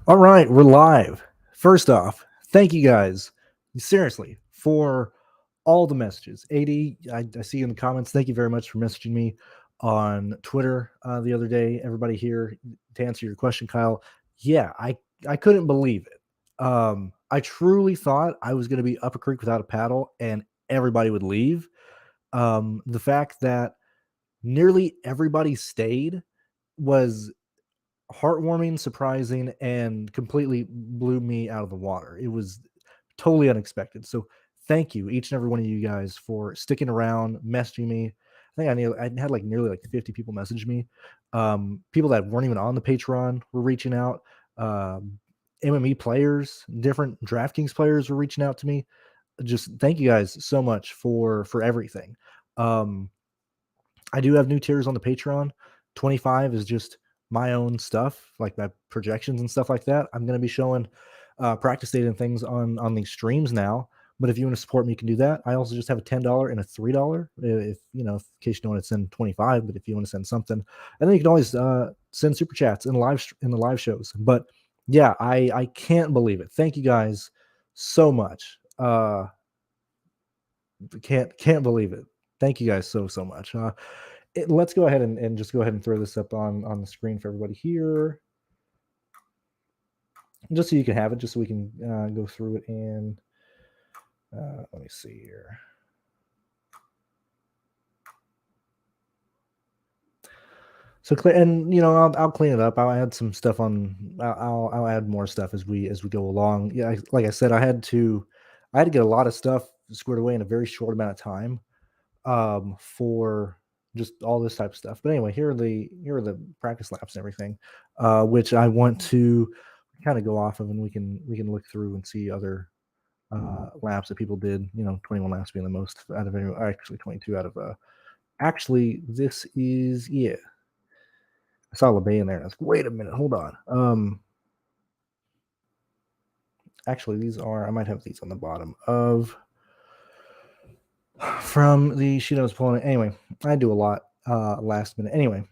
All right, we're live. First off, thank you guys, seriously, for all the messages. 80, I see you in the comments. Thank you very much for messaging me on Twitter the other day. Everybody here, to answer your question, Kyle, yeah, I couldn't believe it. I truly thought I was going to be up a creek without a paddle and everybody would leave. The fact that nearly everybody stayed was heartwarming, surprising, and completely blew me out of the water. It was totally unexpected. So thank you, each and every one of you guys, for sticking around, messaging me. I had like nearly like 50 people message me. People that weren't even on the Patreon were reaching out. MME players, different DraftKings players were reaching out to me. Just thank you guys so much for everything. Um, I do have new tiers on the Patreon. 25 is just my own stuff, like my projections and stuff like that. I'm going to be showing practice data and things on these streams now. But if you want to support me, you can do that. I also just have a $10 and a $3. If you know, in case you don't want to send 25, but if you want to send something, and then you can always send super chats in the live shows. But yeah, I can't believe it. Thank you guys so much. Can't believe it. Thank you guys so much. Let's go ahead and just go ahead and throw this up on the screen for everybody here, just so you can have it, just so we can go through it. And let me see here. So, and you know, I'll clean it up. I'll add some stuff on. I'll add more stuff as we go along. Yeah, like I said, I had to get a lot of stuff squared away in a very short amount of time for just all this type of stuff. But anyway, here are the practice laps and everything, which I want to kind of go off of, and we can look through and see other laps that people did. You know, 21 laps being the most out of any, actually 22 out of. Actually, this is I saw LeBay in there. I was like, wait a minute, hold on. Actually, these are, I might have these on the bottom of from the sheet I was pulling. Anyway, I do a lot last minute. Anyway,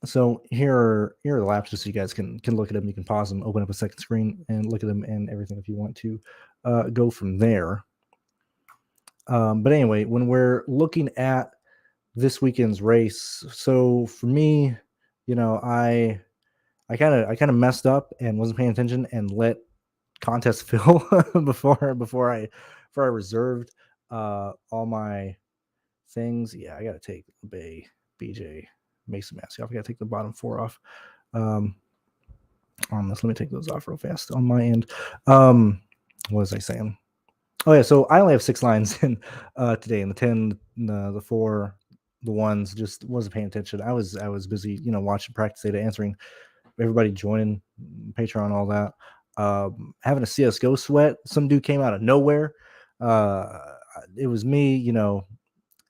so here are the laps just so you guys can look at them. You can pause them, open up a second screen, and look at them and everything if you want to go from there. But anyway, when we're looking at this weekend's race, so for me, you know, I kind of messed up and wasn't paying attention and let contests fill before I reserved all my things. Yeah, I got to take Bay, BJ, Mason Massey off. I got to take the bottom four off. On this, let me take those off real fast on my end. What was I saying? Oh yeah, so I only have 6 lines in today, and the 10, the 4, the ones, just wasn't paying attention. I was busy, you know, watching practice data, answering everybody joining Patreon, all that. Having a CS:GO sweat. Some dude came out of nowhere. It was me, you know,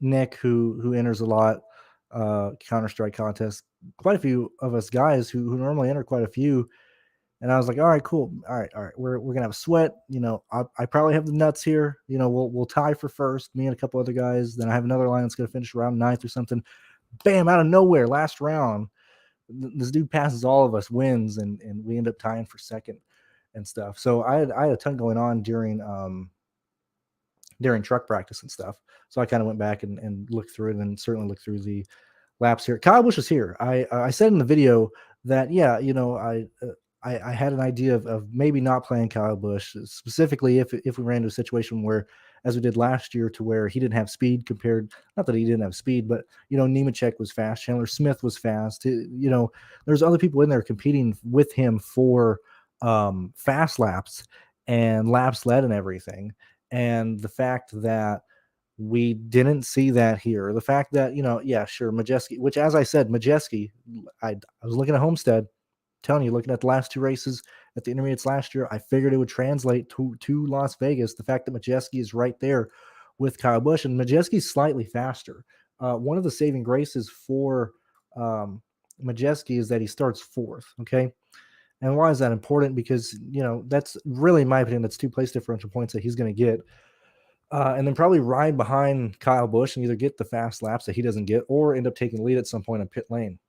Nick, who enters a lot, Counter-Strike contests. Quite a few of us guys who normally enter quite a few. And I was like, all right, cool. All right. We're gonna have a sweat. You know, I probably have the nuts here. You know, we'll tie for first, me and a couple other guys. Then I have another line that's gonna finish around 9th or something. Bam, out of nowhere, last round, this dude passes all of us, wins, and we end up tying for second and stuff. So I had a ton going on during truck practice and stuff. So I kind of went back and looked through it, and certainly looked through the laps here. Kyle Busch is here. I said in the video that, yeah, you know, I had an idea of maybe not playing Kyle Busch, specifically if we ran into a situation where, as we did last year, to where he didn't have speed compared, not that he didn't have speed, but, you know, Nemechek was fast, Chandler Smith was fast. You know, there's other people in there competing with him for fast laps and laps led and everything. And the fact that we didn't see that here, the fact that, you know, yeah, sure, Majeski, which, as I said, Majeski, I was looking at Homestead, telling you, looking at the last 2 races at the intermediates last year, I figured it would translate to Las Vegas. The fact that Majeski is right there with Kyle Busch, and Majeski's slightly faster. One of the saving graces for Majeski is that he starts 4th. Okay. And why is that important? Because, you know, that's really, in my opinion, that's 2 place differential points that he's going to get. And then probably ride behind Kyle Busch and either get the fast laps that he doesn't get, or end up taking the lead at some point in pit lane.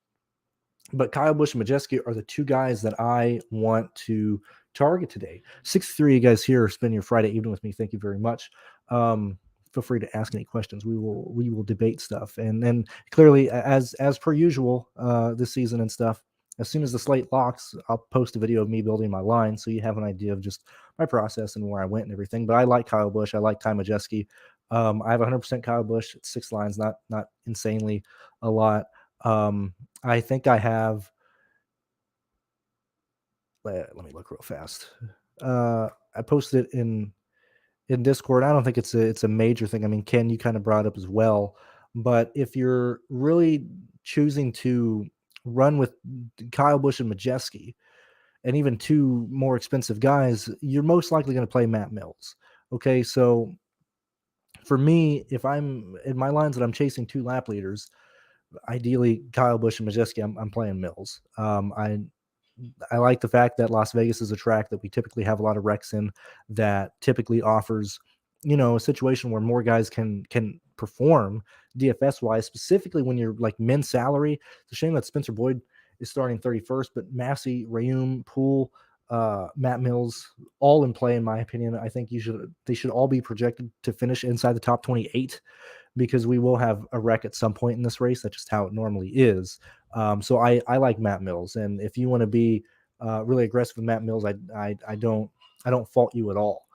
But Kyle Busch and Majeski are the two guys that I want to target today. 63 you guys here spend your Friday evening with me. Thank you very much. Feel free to ask any questions. We will debate stuff. And then clearly, as per usual, this season and stuff, as soon as the slate locks, I'll post a video of me building my line so you have an idea of just my process and where I went and everything. But I like Kyle Busch. I like Ty Majeski. I have 100% Kyle Busch. It's 6 lines, not insanely a lot. I think I have. Let me look real fast. I posted it in Discord. I don't think it's a major thing. I mean, Ken, you kind of brought it up as well. But if you're really choosing to run with Kyle Busch and Majeski, and even two more expensive guys, you're most likely going to play Matt Mills. Okay, so for me, if I'm in my lines that I'm chasing 2 lap leaders, ideally Kyle Busch and Majeski, I'm playing Mills. I like the fact that Las Vegas is a track that we typically have a lot of wrecks in, that typically offers, a situation where more guys can perform DFS wise, specifically when you're like min salary. It's a shame that Spencer Boyd is starting 31st, but Massey, Rayum, Poole, Matt Mills, all in play in my opinion. I think they should all be projected to finish inside the top 28, because we will have a wreck at some point in this race. That's just how it normally is. So I like Matt Mills, and if you want to be really aggressive with Matt Mills, I don't fault you at all.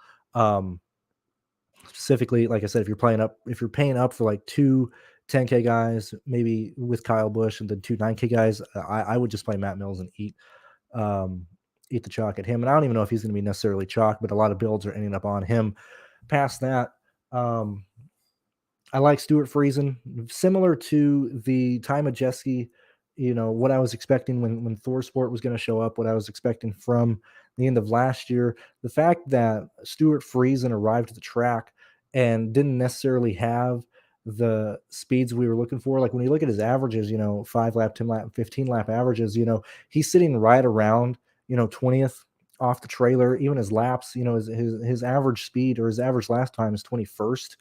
Specifically, like I said, if you're paying up for like 2 10K guys, maybe with Kyle Busch, and then 2 9K guys, I would just play Matt Mills and eat the chalk at him. And I don't even know if he's going to be necessarily chalk, but a lot of builds are ending up on him. Past that, I like Stuart Friesen, similar to the Ty Majeski, what I was expecting when Thor Sport was going to show up, what I was expecting from the end of last year. The fact that Stuart Friesen arrived at the track and didn't necessarily have the speeds we were looking for. Like when you look at his averages, 5 lap, 10 lap, 15 lap averages, he's sitting right around, 20th off the trailer. Even his laps, his average speed, or his average last time, is 21st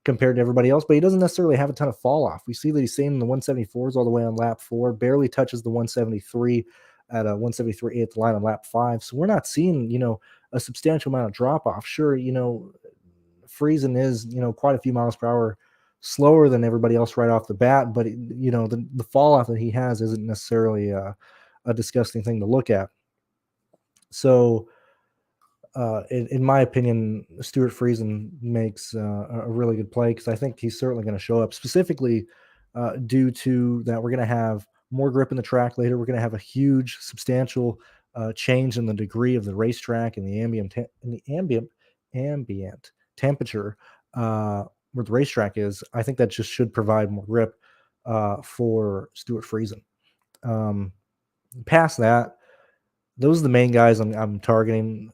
compared to everybody else, but he doesn't necessarily have a ton of fall off. We see that he's staying in the 174s all the way on lap 4, barely touches the 173 at a 173 at the line on lap 5. So we're not seeing, a substantial amount of drop off. Sure, Friesen is, quite a few miles per hour slower than everybody else right off the bat, but the fall off that he has isn't necessarily a disgusting thing to look at. So in my opinion, Stuart Friesen makes a really good play, because I think he's certainly going to show up, specifically due to that we're going to have more grip in the track later. We're going to have a huge, substantial change in the degree of the racetrack and the ambient temperature where the racetrack is. I think that just should provide more grip for Stuart Friesen. Past that, those are the main guys I'm targeting.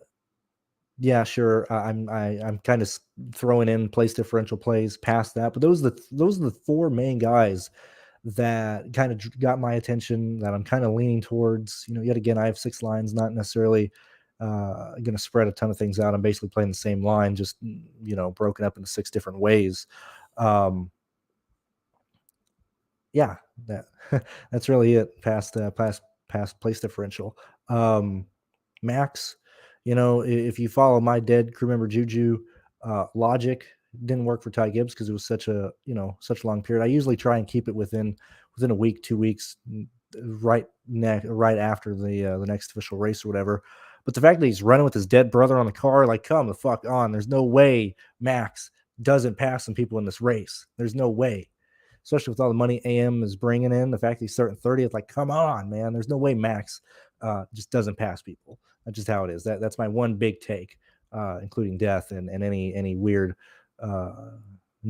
Yeah, sure. I'm kind of throwing in place differential plays past that, but those are the 4 main guys that kind of got my attention, that I'm kind of leaning towards. Yet again, I have 6 lines, not necessarily going to spread a ton of things out. I'm basically playing the same line, just broken up into 6 different ways. Yeah, that's really it. Past place differential. Max. If you follow my dead crew member Juju logic, didn't work for Ty Gibbs because it was such a long period. I usually try and keep it within a week, 2 weeks, right after the next official race or whatever. But the fact that he's running with his dead brother on the car, like, come the fuck on. There's no way Max doesn't pass some people in this race. There's no way. Especially with all the money AM is bringing in, the fact that he's starting 30th, like, come on, man. There's no way Max just doesn't pass people. That's just how it is. That's my one big take, including death and any weird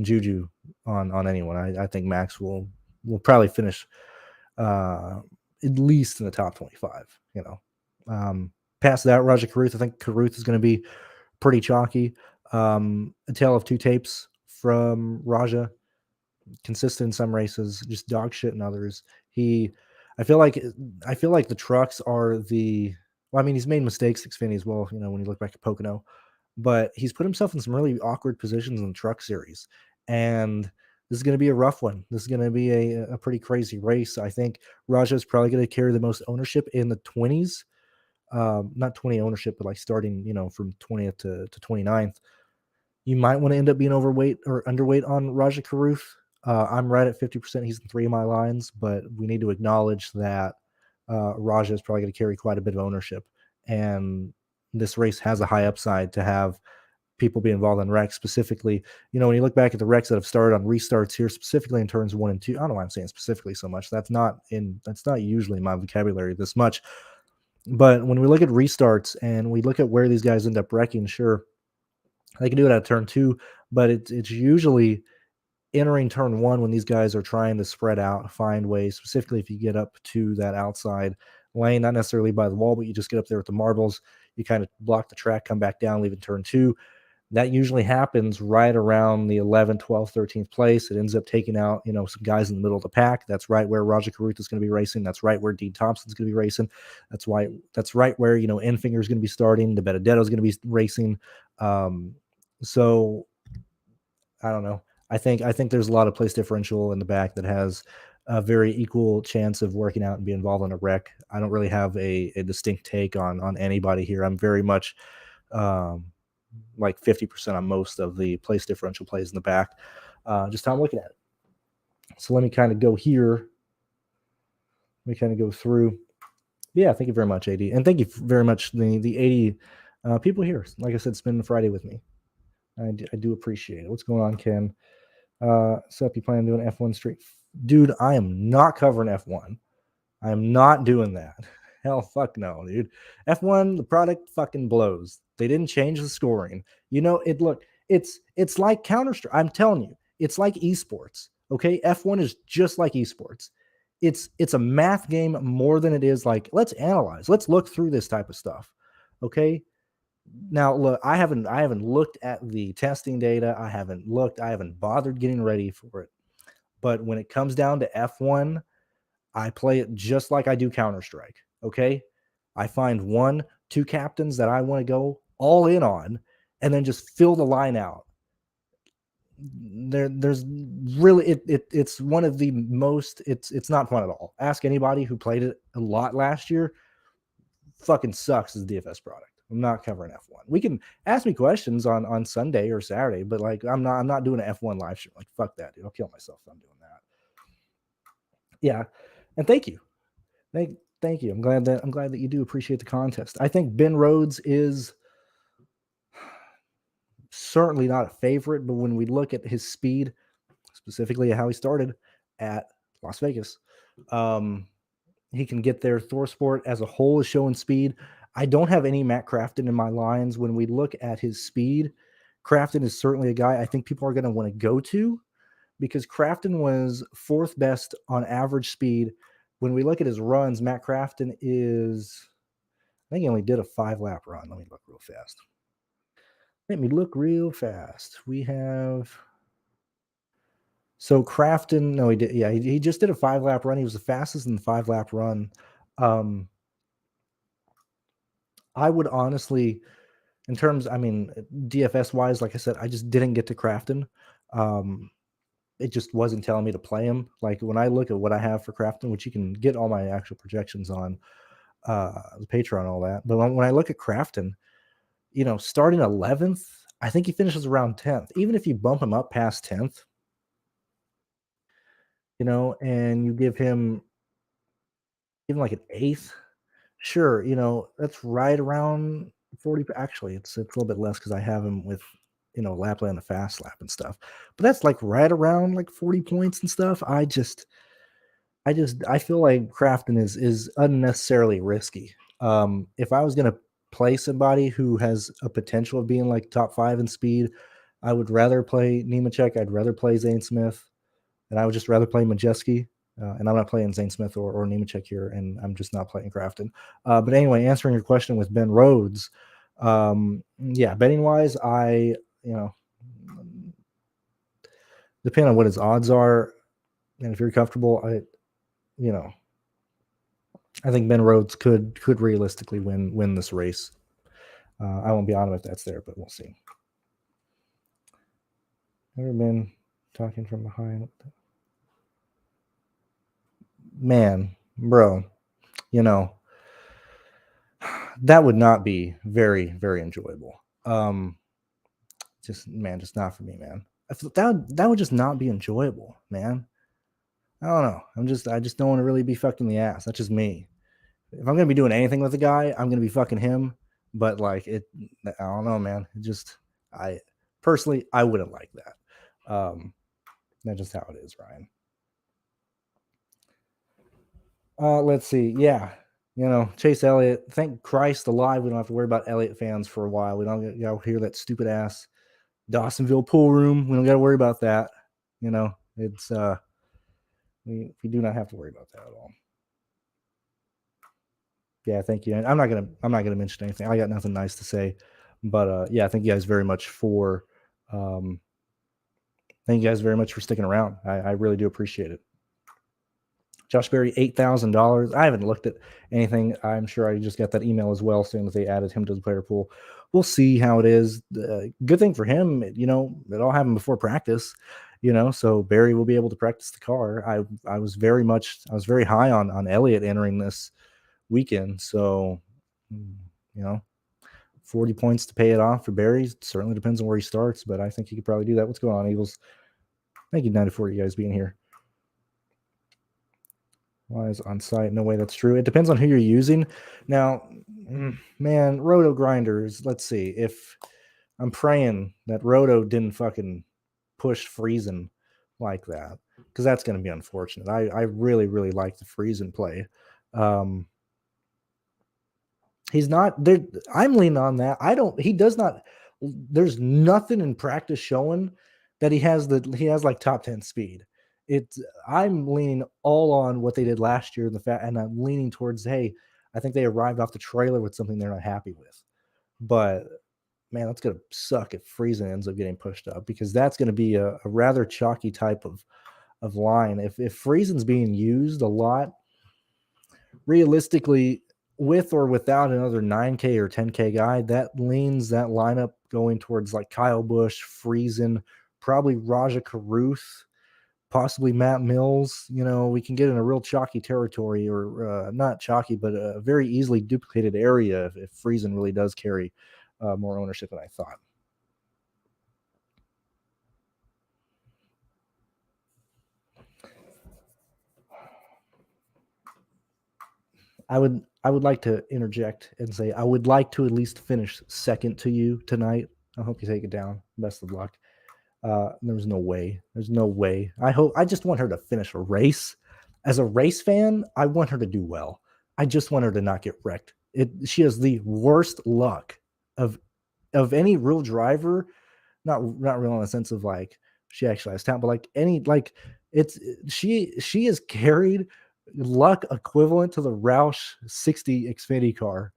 juju on anyone. I think Max will probably finish at least in the top 25. Past that, Raja Caruth. I think Caruth is going to be pretty chalky. A tale of 2 tapes from Raja. Consistent in some races, just dog shit in others. I feel like the trucks are the. Well, I mean, he's made mistakes, Xfinity as well. When you look back at Pocono, but he's put himself in some really awkward positions in the truck series, and this is going to be a rough one. This is going to be a pretty crazy race. I think Raja is probably going to carry the most ownership in the 20s. Not 20 ownership, but like starting, from 20th to 29th. You might want to end up being overweight or underweight on Raja Karuth. I'm right at 50%. He's in 3 of my lines, but we need to acknowledge that Raja is probably going to carry quite a bit of ownership. And this race has a high upside to have people be involved in wrecks. Specifically, when you look back at the wrecks that have started on restarts here, specifically in turns 1 and 2, I don't know why I'm saying specifically so much. That's not usually my vocabulary this much. But when we look at restarts and we look at where these guys end up wrecking, sure, they can do it at turn 2, but it's usually entering turn 1 when these guys are trying to spread out, find ways, specifically if you get up to that outside lane, not necessarily by the wall, but you just get up there with the marbles, you kind of block the track, come back down, leave in turn 2. That usually happens right around the 11th, 12th, 13th place. It ends up taking out, some guys in the middle of the pack. That's right where Raja Karuth is going to be racing. That's right where Dean Thompson's going to be racing. That's right where, Enfinger is going to be starting. The Benedetto is going to be racing. So I don't know. I think there's a lot of place differential in the back that has a very equal chance of working out and be involved in a wreck. I don't really have a distinct take on anybody here. I'm very much like 50% on most of the place differential plays in the back. Just how I'm looking at it. So let me kind of go here. Let me kind of go through. Yeah, thank you very much, AD. And thank you very much, the 80 people here. Like I said, spending Friday with me. I do appreciate it. What's going on, Ken? Sup, you plan on doing F1 streak? Dude, I am not covering F1. I am not doing that. Hell, fuck no, dude. F1, the product fucking blows. They didn't change the scoring. It's like Counter-Strike. I'm telling you, it's like esports. Okay, F1 is just like esports. It's a math game more than it is like, let's analyze. Let's look through this type of stuff. Okay. Now, look, I haven't looked at the testing data. I haven't bothered getting ready for it. But when it comes down to F1, I play it just like I do Counter-Strike. Okay. I find 1, 2 captains that I want to go all in on, and then just fill the line out. There's really it's one of the most, it's not fun at all. Ask anybody who played it a lot last year. Fucking sucks as a DFS product. I'm not covering F1. We can ask me questions on Sunday or Saturday, but like I'm not doing an F1 live stream. Like fuck that, dude. I'll kill myself if I'm doing that. Yeah. And thank you. Thank you. I'm glad that you do appreciate the contest. I think Ben Rhodes is certainly not a favorite, but when we look at his speed, specifically how he started at Las Vegas, he can get there. ThorSport as a whole is showing speed. I don't have any Matt Crafton in my lines. When we look at his speed, Crafton is certainly a guy I think people are going to want to go to, because Crafton was 4th best on average speed. When we look at his runs, Matt Crafton is, I think he only did a 5-lap run. Let me look real fast. We have, so Crafton, no, he did. Yeah, he just did a 5-lap run. He was the fastest in the 5-lap run. I would honestly, in terms, DFS wise, like I said, I just didn't get to Crafton. It just wasn't telling me to play him. Like when I look at what I have for Crafton, which you can get all my actual projections on the Patreon and all that. But when I look at Crafton, starting 11th, I think he finishes around 10th. Even if you bump him up past 10th, and you give him even like an 8th, sure, that's right around 40. Actually, it's a little bit less because I have him with, lap lay on the fast lap and stuff. But that's like right around like 40 points and stuff. I feel like Crafton is unnecessarily risky. If I was gonna play somebody who has a potential of being like top 5 in speed, I would rather play Nemechek. I'd rather play Zane Smith, and I would just rather play Majeski. And I'm not playing Zane Smith or Nemechek here, and I'm just not playing Crafton. But anyway, answering your question with Ben Rhodes, yeah, betting wise, depending on what his odds are, and if you're comfortable, I think Ben Rhodes could realistically win this race. I won't be on him if that's there, but we'll see. Never been Talking from behind. Man, bro, you know, that would not be very, very enjoyable. Just not for me, man. That would just not be enjoyable, man. I don't know. I just don't want to really be fucking the ass. That's just me. If I'm gonna be doing anything with a guy, I'm gonna be fucking him. But like it, I don't know, man. I personally, I wouldn't like that. That's just how it is, Ryan. Let's see. Yeah, Chase Elliott. Thank Christ alive, we don't have to worry about Elliott fans for a while. We don't got to hear that stupid ass Dawsonville pool room. We don't got to worry about that. It's we do not have to worry about that at all. Yeah, thank you. And I'm not gonna mention anything. I got nothing nice to say, but yeah, thank you guys very much for sticking around. I really do appreciate it. Josh Berry, $8,000. I haven't looked at anything. I'm sure I just got that email as well saying that they added him to the player pool. We'll see how it is. Good thing for him, it all happened before practice, so Barry will be able to practice the car. I was very high on Elliott entering this weekend. So, 40 points to pay it off for Barry. Certainly depends on where he starts, but I think he could probably do that. What's going on, Eagles? Thank you, 94, you guys being here. Why is on site? No way that's true. It depends on who you're using. Now, man, Roto grinders. Let's see. If I'm praying that Roto didn't fucking push Friesen like that, because that's going to be unfortunate. I really, really like the Friesen play. He's not there. I'm leaning on that. He does not. There's nothing in practice showing that he has like top 10 speed. I'm leaning all on what they did last year, and I'm leaning towards, hey, I think they arrived off the trailer with something they're not happy with. But man, that's gonna suck if Friesen ends up getting pushed up, because that's gonna be a rather chalky type of line. If Friesen's being used a lot, realistically, with or without another 9K or 10K guy, that leans that lineup going towards like Kyle Busch, Friesen, probably Raja Caruth, possibly Matt Mills. We can get in a real chalky territory, or not chalky, but a very easily duplicated area if Friesen really does carry more ownership than I thought. I would like to interject and say I would like to at least finish second to you tonight. I hope you take it down. Best of luck. There's no way. There's no way. I just want her to finish a race. As a race fan, I want her to do well. I just want her to not get wrecked. She has the worst luck of any real driver. Not real in the sense of like she actually has talent, but she has carried luck equivalent to the Roush 60 Xfinity car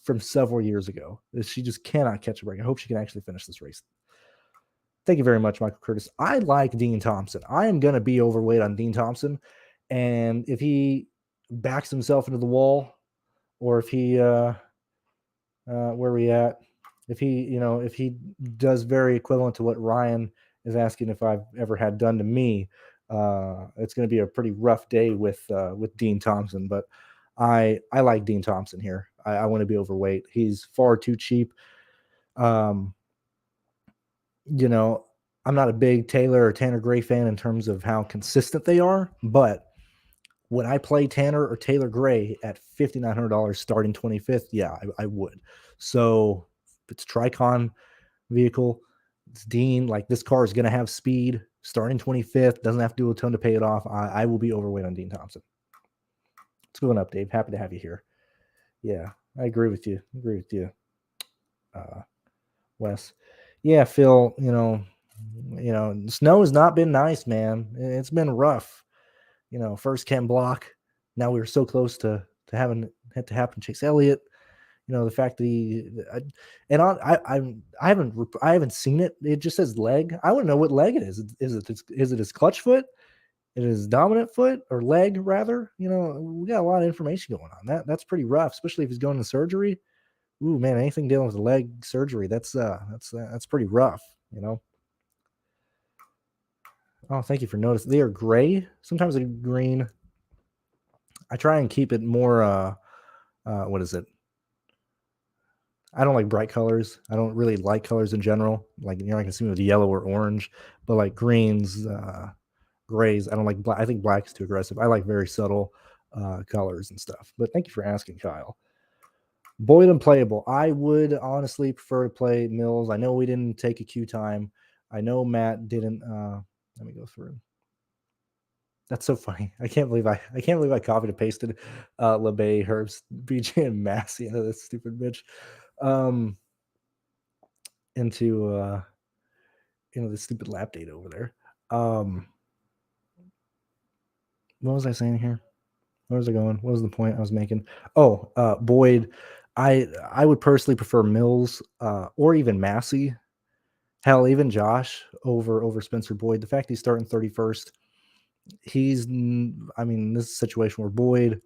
from several years ago. She just cannot catch a break. I hope she can actually finish this race. Thank you very much, Michael Curtis. I like Dean Thompson. I am going to be overweight on Dean Thompson. And if he backs himself into the wall, or if he, where are we at? If he does very equivalent to what Ryan is asking if I've ever had done to me, it's going to be a pretty rough day with Dean Thompson. But I like Dean Thompson here. I want to be overweight. He's far too cheap. I'm not a big Taylor or Tanner Gray fan in terms of how consistent they are, but would I play Tanner or Taylor Gray at $5,900 starting 25th? Yeah, I would. So it's Tricon vehicle. It's Dean. Like, this car is going to have speed. Starting 25th. Doesn't have to do a ton to pay it off. I will be overweight on Dean Thompson. What's going up, Dave? Happy to have you here. Yeah, I agree with you. Wes. Yeah, Phil, snow has not been nice, man. It's been rough. First Ken Block. Now we were so close to having it to happen. Chase Elliott. The fact that I haven't seen it. It just says leg. I want to know what leg it is. Is it his clutch foot? Is it his dominant foot, or leg rather? We got a lot of information going on. That's pretty rough, especially if he's going to surgery. Ooh, man, anything dealing with leg surgery, that's pretty rough. Oh, thank you for noticing. They are gray. Sometimes they're green. I try and keep it more, what is it? I don't like bright colors. I don't really like colors in general. Like, I can see with yellow or orange, but like greens, grays, I don't like black. I think black is too aggressive. I like very subtle colors and stuff. But thank you for asking, Kyle. Boyd and playable. I would honestly prefer to play Mills. I know we didn't take a queue time. I know Matt didn't. Let me go through. That's so funny. I can't believe I copied and pasted LeBay, Herbst, BJ, and Massey into this stupid bitch. Into the stupid lap data over there. What was I saying here? Where was I going? What was the point I was making? Oh, Boyd. I would personally prefer Mills or even Massey. Hell, even Josh over Spencer Boyd. The fact he's starting 31st, this is a situation where Boyd,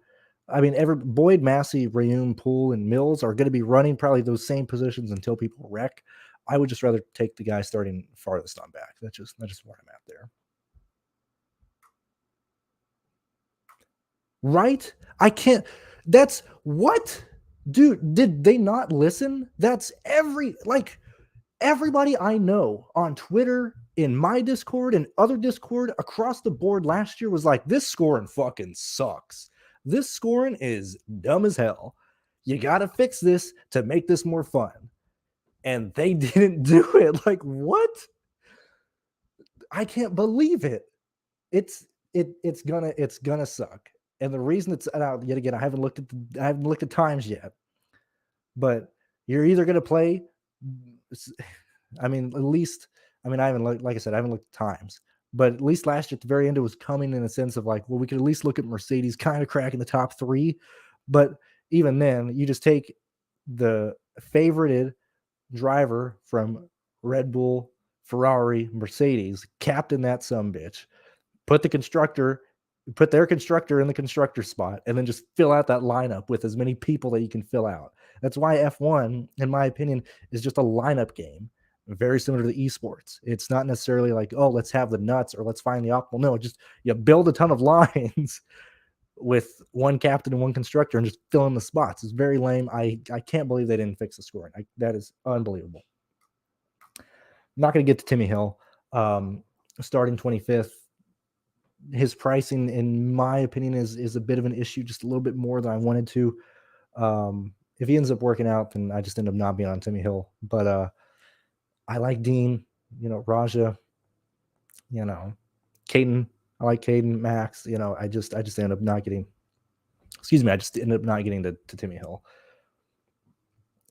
Massey, Rayum, Poole, and Mills are going to be running probably those same positions until people wreck. I would just rather take the guy starting farthest on back. That's just where I'm at there. Right? I can't. That's what, dude. Did they not listen? That's everybody I know on Twitter, in my Discord, and other Discord across the board last year was like, this scoring fucking sucks. This scoring is dumb as hell. You got to fix this to make this more fun. And they didn't do it. Like, what? I can't believe it. It's gonna suck. And the reason it's out yet again, I haven't looked at times yet. But you're either gonna play. At least, I haven't looked, like I said, I haven't looked at times. But at least last year at the very end, it was coming in a sense of like, well, we could at least look at Mercedes kind of cracking the top three. But even then, you just take the favorited driver from Red Bull, Ferrari, Mercedes, captain that sumbitch, put their constructor in the constructor spot, and then just fill out that lineup with as many people that you can fill out. That's why F1, in my opinion, is just a lineup game, very similar to the esports. It's not necessarily like, oh, let's have the nuts or let's find the optimal. No, just you build a ton of lines with one captain and one constructor and just fill in the spots. It's very lame. I can't believe they didn't fix the scoring. That is unbelievable. I'm not going to get to Timmy Hill. Starting 25th. His pricing, in my opinion, is a bit of an issue, just a little bit more than I wanted to. If he ends up working out, then I just end up not being on Timmy Hill. But I like Dean, Raja, Caden. I like Caden, Max. I just end up not getting. Excuse me, I just ended up not getting to Timmy Hill.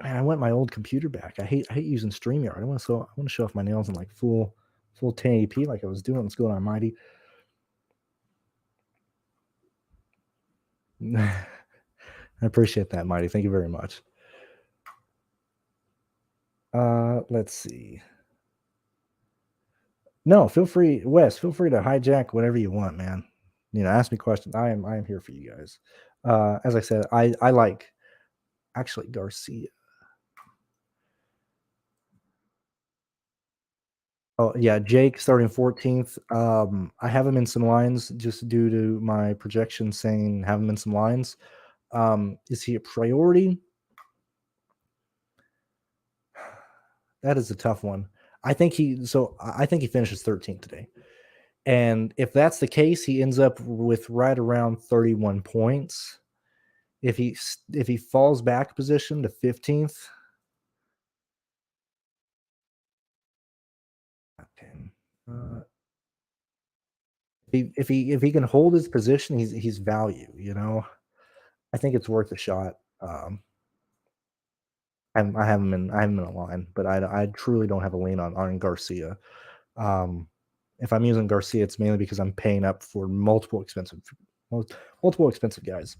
Man, I want my old computer back. I hate using StreamYard. I want to show off my nails in like full 1080p like I was doing. Let's go on Mighty. I appreciate that, Mighty. Thank you very much. Let's see. No, feel free, Wes. Feel free to hijack whatever you want, man. Ask me questions. I am here for you guys. As I said, I like actually Garcia. Oh yeah, Jake starting 14th. I have him in some lines just due to my projection saying have him in some lines. Is he a priority? That is a tough one. I think he finishes 13th today. And if that's the case, he ends up with right around 31 points. If he falls back position to 15th, if he can hold his position, he's value. I think it's worth a shot. I have him in a line, but I truly don't have a lean on Garcia. If I'm using Garcia, it's mainly because I'm paying up for multiple expensive guys.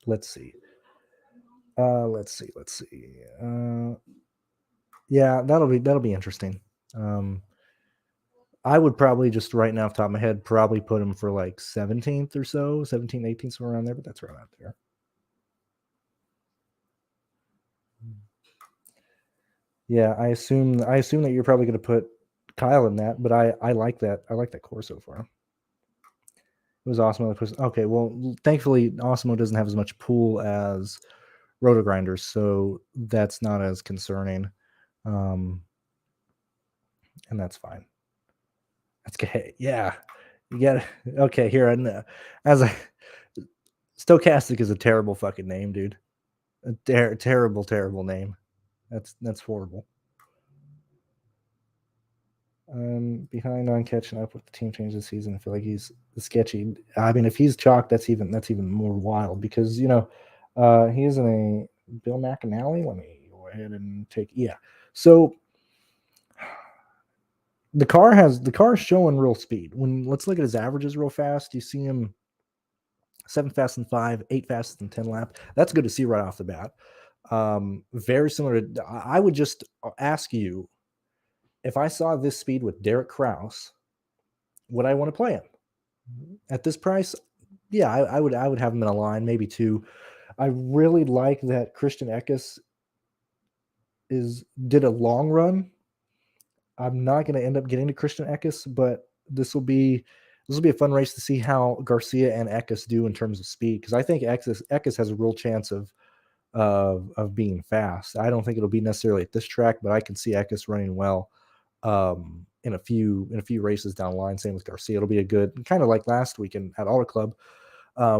Let's see. Yeah, that'll be interesting. I would probably just right now off the top of my head probably put him for like 17th or so, 17th, 18th, somewhere around there, but that's right out there. Yeah, I assume that you're probably going to put Kyle in that, but I like that. I like that course so far. It was awesome. Okay, well, thankfully, Osmo doesn't have as much pool as Roto Grinders, so that's not as concerning, and that's fine. That's okay. Yeah, you get okay here. And as a Stochastic is a terrible fucking name, dude. A terrible name. That's horrible. Behind on catching up with the team change this season. I feel like he's sketchy. I mean, if he's chalked, that's even more wild because he is in a Bill McAnally. Let me go ahead and take So the car is showing real speed. Let's look at his averages real fast. You see him 7 fast and 5, 8 fast and 10 lap. That's good to see right off the bat. Very similar to. I would just ask you, if I saw this speed with Derek Kraus, would I want to play him at this price? Yeah, I would have him in a line, maybe two. I really like that Christian Eckes did a long run. I'm not going to end up getting to Christian Eckes, but this will be a fun race to see how Garcia and Eckes do in terms of speed, because I think Eckes has a real chance of being fast. I don't think it'll be necessarily at this track, but I can see Eckes running well in a few races down the line. Same with Garcia. It'll be a good, kind of like last weekend at Auto Club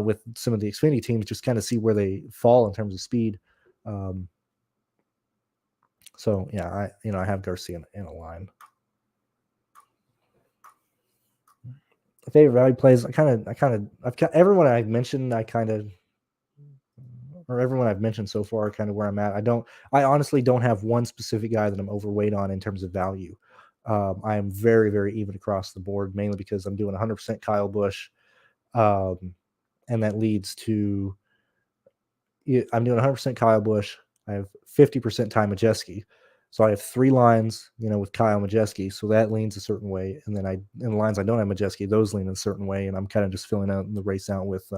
with some of the Xfinity teams, just kind of see where they fall in terms of speed. So yeah, I have Garcia in a line. Favorite value plays. Everyone I've mentioned, everyone I've mentioned so far, kind of where I'm at. I honestly don't have one specific guy that I'm overweight on in terms of value. I am very, very even across the board, mainly because I'm doing 100% Kyle Busch. And that leads to, I'm doing 100% Kyle Busch. I have 50% Ty Majeski. So I have 3 lines, with Kyle Majeski. So that leans a certain way. And then in the lines I don't have Majeski, those lean a certain way. And I'm kind of just filling out the race out with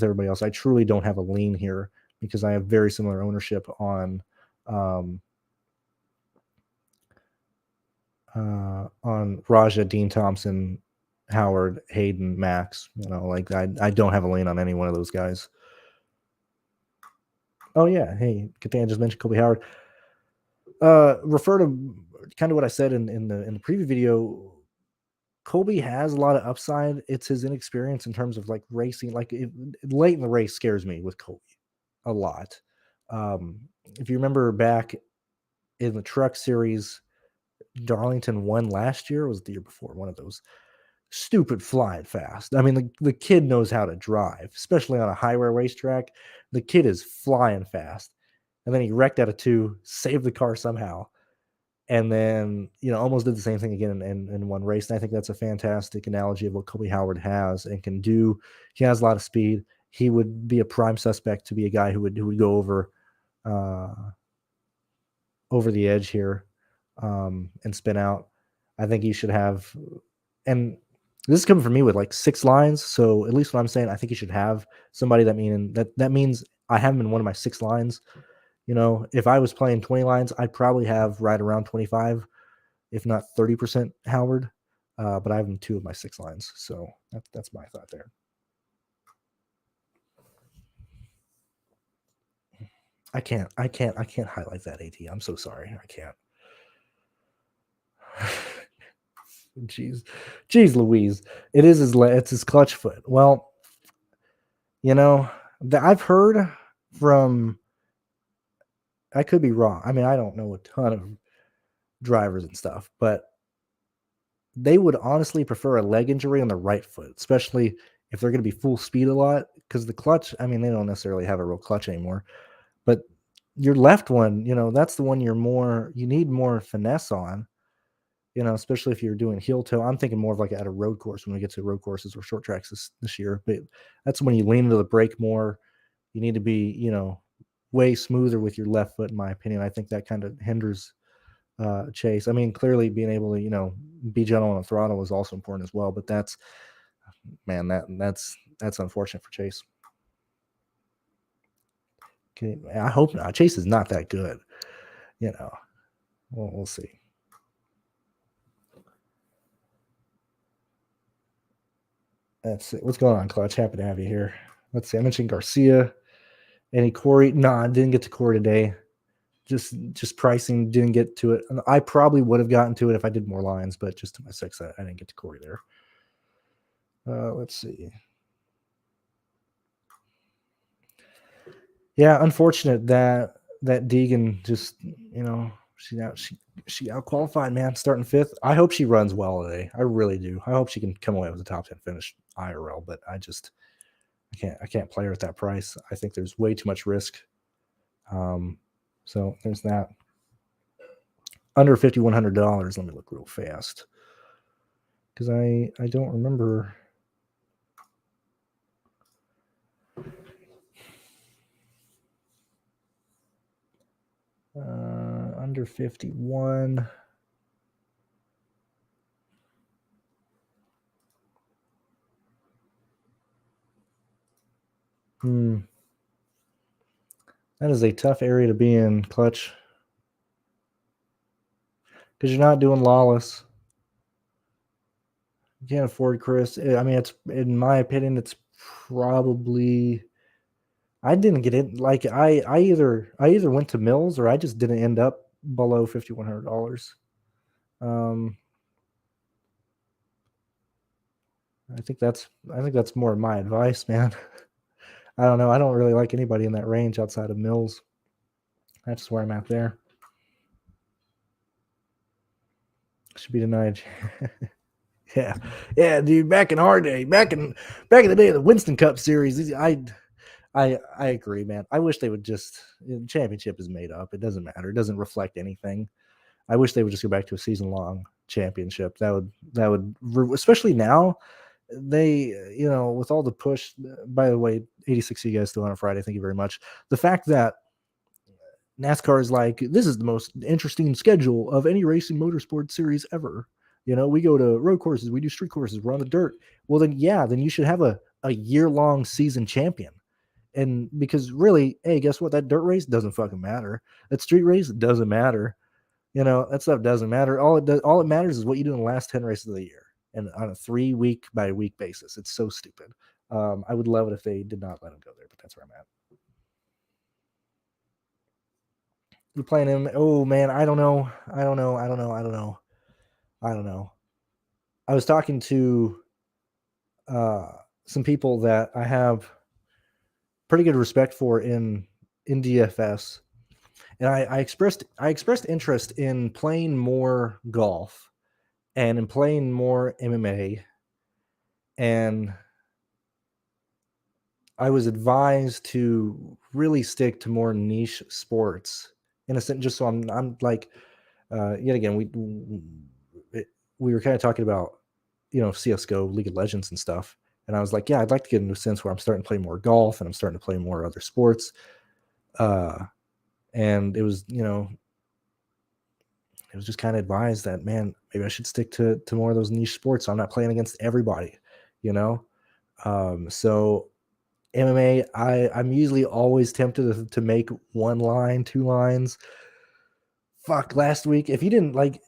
everybody else. I truly don't have a lean here because I have very similar ownership on Raja, Dean Thompson, Howard, Hayden, Max. I don't have a lean on any one of those guys. Oh yeah, hey, good thing I just mentioned Colby Howard. Refer to kind of what I said in the preview video. Colby has a lot of upside. It's his inexperience in terms of racing. Late in the race scares me with Colby a lot. If you remember back in the Truck Series, Darlington won last year. Or was it the year before? One of those. Stupid flying fast. I mean, the kid knows how to drive, especially on a highway racetrack. The kid is flying fast. And then he wrecked out of 2, saved the car somehow. And then, almost did the same thing again in one race. And I think that's a fantastic analogy of what Colby Howard has and can do. He has a lot of speed. He would be a prime suspect to be a guy who would go over the edge here and spin out. I think he should have, and this is coming from me with 6 lines. So at least what I'm saying, I think he should have somebody that means I have him in one of my 6 lines. If I was playing 20 lines, I'd probably have right around 25, if not 30% Howard. But I have him 2 of my 6 lines. So that's my thought there. I can't highlight that AT. I'm so sorry. I can't. Jeez Louise. It's his clutch foot. Well, I've heard from, I could be wrong. I mean, I don't know a ton of drivers and stuff, but they would honestly prefer a leg injury on the right foot, especially if they're going to be full speed a lot, because the clutch, I mean, they don't necessarily have a real clutch anymore, but your left one, that's the one you need more finesse on, especially if you're doing heel toe. I'm thinking more of at a road course when we get to road courses or short tracks this year, but that's when you lean into the brake more. You need to be, way smoother with your left foot, in my opinion. I think that kind of hinders Chase. I mean, clearly being able to, be gentle on the throttle is also important as well, but that's unfortunate for Chase. Okay, I hope not. Chase is not that good, we'll see. Let's see. What's going on, Clutch? Happy to have you here. Let's see. I mentioned Garcia. Any Corey? Nah, I didn't get to Corey today. Just pricing, didn't get to it. I probably would have gotten to it if I did more lines, but just to my six, I didn't get to Corey there. Let's see. Yeah, unfortunate that Deegan just, she out qualified, man, starting fifth. I hope she runs well today. I really do. I hope she can come away with a top 10 finish IRL, but I can't play her at that price. I think there's way too much risk. So there's that. Under $5,100. Let me look real fast because I don't remember. Under 51. That is a tough area to be in, Clutch. Because you're not doing Lawless. You can't afford Chris. I mean, it's, in my opinion, it's probably, I didn't get in. Like I either went to Mills or I just didn't end up below $5,100. I think that's more my advice, man. I don't know. I don't really like anybody in that range outside of Mills. That's where I'm at there. Should be denied. Yeah, dude. Back in our day, back in the day of the Winston Cup series, I agree, man. I wish they would just, the championship is made up. It doesn't matter. It doesn't reflect anything. I wish they would just go back to a season-long championship. That would, especially now. They, with all the push. By the way, 86 of you guys still on a Friday. Thank you very much. The fact that NASCAR is like, this is the most interesting schedule of any racing motorsport series ever. We go to road courses, we do street courses, we're on the dirt. Well, then you should have a year-long season champion. And because really, hey, guess what? That dirt race doesn't fucking matter. That street race doesn't matter. That stuff doesn't matter. All it matters is what you do in the last 10 races of the year, and on a 3-week by week basis. It's so stupid. I would love it if they did not let him go there, but that's where I'm at. You're playing him. Oh man, I don't know. I was talking to some people that I have pretty good respect for in DFS, and I expressed interest in playing more golf and in playing more MMA, and I was advised to really stick to more niche sports in a sense, just so I'm like, yet again, we were kind of talking about, CSGO, League of Legends and stuff. And I was like, yeah, I'd like to get into a sense where I'm starting to play more golf and I'm starting to play more other sports. And it was, it was just kind of advised that, man, maybe I should stick to more of those niche sports. So I'm not playing against everybody, so MMA, I'm usually always tempted to make 1 line, 2 lines. Fuck, last week, if you didn't like,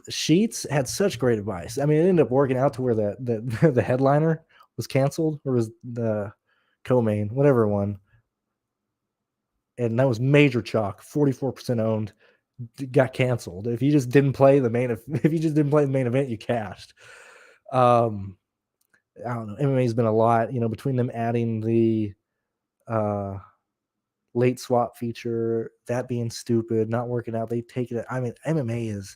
Sheets had such great advice. I mean, it ended up working out to where the headliner was canceled, or was the co-main, whatever one, and that was major chalk. 44% owned, got canceled. If you just didn't play the main event, you cashed. I don't know. MMA has been a lot, between them adding the late swap feature, that being stupid, not working out. They take it. I mean, MMA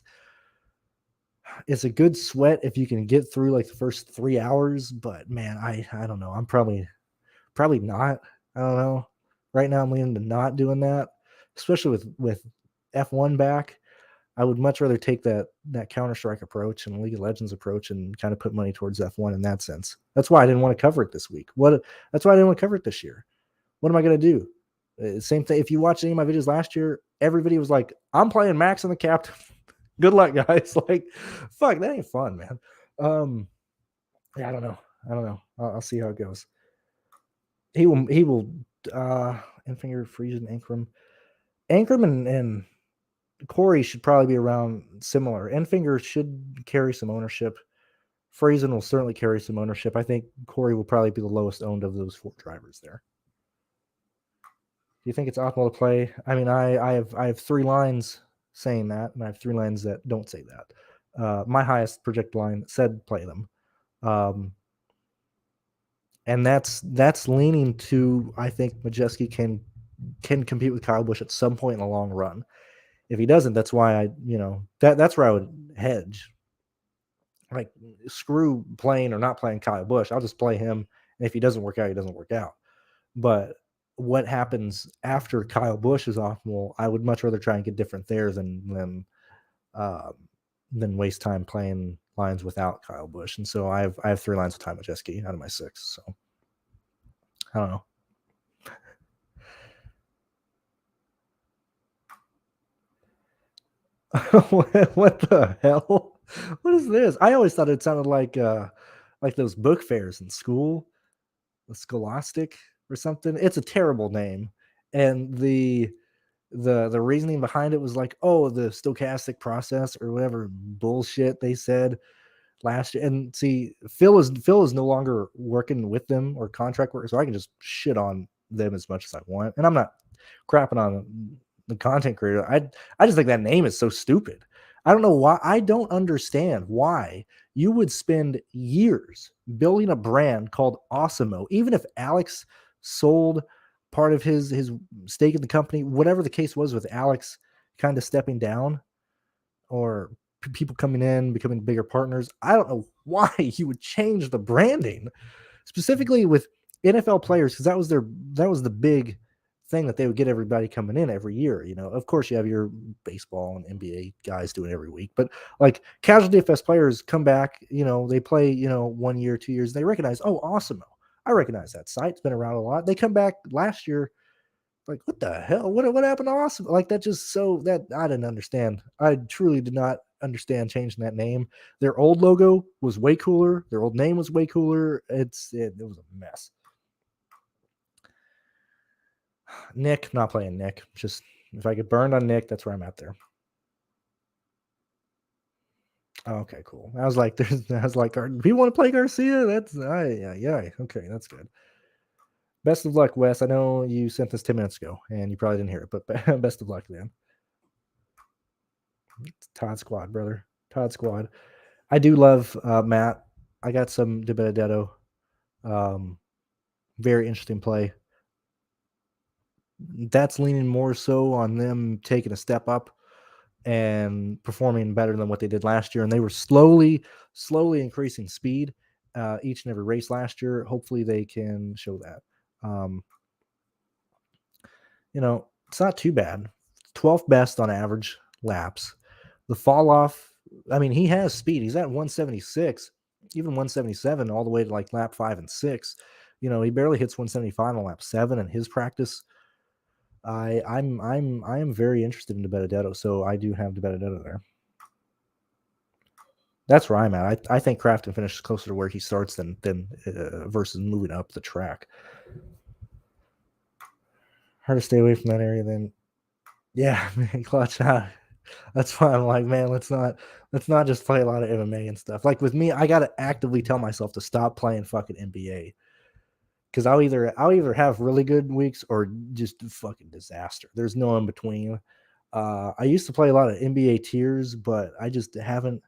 it's a good sweat if you can get through like the first 3 hours, but man, I don't know. I'm probably not. I don't know. Right now I'm leaning to not doing that, especially with F1 back. I would much rather take that Counter-Strike approach and League of Legends approach and kind of put money towards F1 in that sense. That's why I didn't want to cover it this week. That's why I didn't want to cover it this year. What am I going to do? Same thing. If you watched any of my videos last year, everybody was like, I'm playing Max and the captain. Good luck, guys. Like, fuck, that ain't fun, man. Yeah, I don't know. I'll see how it goes. He will Enfinger, Freeze, and Ankrum and Corey should probably be around similar. Enfinger should carry some ownership Friesen will certainly carry some ownership. I think Corey will probably be the lowest owned of those 4 drivers there. Do you think it's optimal to play? I mean, I have 3 lines saying that, and I have 3 lines that don't say that. My highest project line said play them. And that's leaning to, I think Majeski can compete with Kyle Busch at some point in the long run. If he doesn't, that's why that's where I would hedge. Like, screw playing or not playing Kyle Busch. I'll just play him. And if he doesn't work out, he doesn't work out. But what happens after Kyle Busch is optimal, I would much rather try and get different there than waste time playing lines without Kyle Busch. And so I have 3 lines with Ty Majeski out of my 6. So I don't know. What the hell? What is this? I always thought it sounded like those book fairs in school, the Scholastic or something. It's a terrible name, and the reasoning behind it was like, oh, the stochastic process or whatever bullshit they said last year. And see, Phil is no longer working with them or contract work, so I can just shit on them as much as I want. And I'm not crapping on the content creator. I just think that name is so stupid. I don't know why. I don't understand why you would spend years building a brand called Awesemo, even if Alex sold part of his stake in the company, whatever the case was with Alex kind of stepping down or people coming in, becoming bigger partners. I don't know why you would change the branding, specifically with NFL players, because that was the big thing that they would get everybody coming in every year. Of course you have your baseball and NBA guys doing it every week, but like casual DFS players come back, they play, 1 year, 2 years, they recognize, oh, Awesemo. I recognize that site. It's been around a lot. They come back last year, like, what the hell? What happened to Awesemo? Like, that just that I didn't understand. I truly did not understand changing that name. Their old logo was way cooler. Their old name was way cooler. It was a mess. Nick, not playing Nick. Just if I get burned on Nick, that's where I'm at there. Okay, cool. I was like, people want to play Garcia? That's yeah. Okay, that's good. Best of luck, Wes. I know you sent this 10 minutes ago, and you probably didn't hear it, but best of luck, man. It's Todd Squad, brother. Todd Squad. I do love Matt. I got some De Benedetto. Very interesting play. That's leaning more so on them taking a step up and performing better than what they did last year. And they were slowly increasing speed each and every race last year. Hopefully they can show that. It's not too bad. 12th best on average laps. The fall off, I mean, he has speed. He's at 176, even 177 all the way to like lap 5 and 6. He barely hits 175 on lap 7 in his practice. I am very interested in De Benedetto, so I do have De Benedetto there. That's where I'm at. I think Crafton finishes closer to where he starts than versus moving up the track. Hard to stay away from that area then. Yeah, man, clutch out. That's why I'm like, man, let's not just play a lot of MMA and stuff. Like with me, I gotta actively tell myself to stop playing fucking NBA. Because I'll either have really good weeks or just fucking disaster. There's no in between. I used to play a lot of NBA tiers, but I just haven't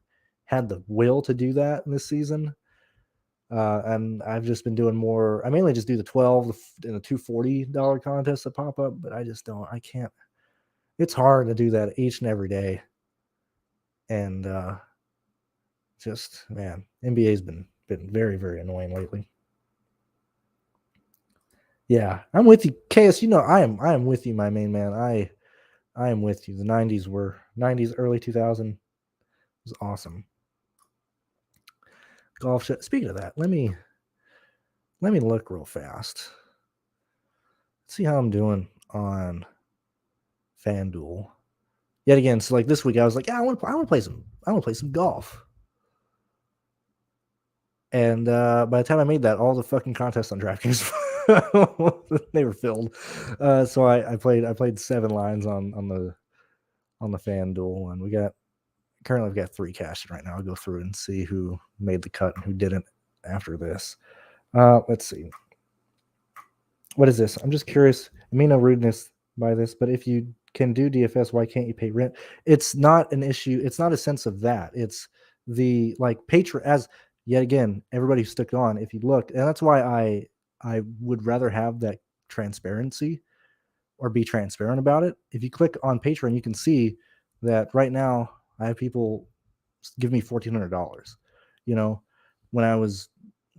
had the will to do that in this season. And I've just been doing more. I mainly just do the 12 and the $240 contests that pop up, but I can't. It's hard to do that each and every day. And just, man, NBA's been very, very annoying lately. Yeah, I'm with you, KS. I am with you, my main man. I am with you. The 90s, early 2000 was awesome. Golf shit. Speaking of that, let me look real fast. Let's see how I'm doing on FanDuel. Yet again, so like this week, I was like, yeah, I want to play some golf. And by the time I made that, all the fucking contests on DraftKings they were filled. So I played 7 lines on the FanDuel, and we got currently I've got 3 cashed right now. I'll go through and see who made the cut and who didn't after this. Let's see. What is this? I'm just curious. I mean no rudeness by this, but if you can do DFS, why can't you pay rent? It's not an issue. It's not a sense of that. It's the like patron as yet again, everybody who stuck on, if you look, and that's why I would rather have that transparency or be transparent about it. If you click on Patreon, you can see that right now I have people give me $1,400. You know, when I was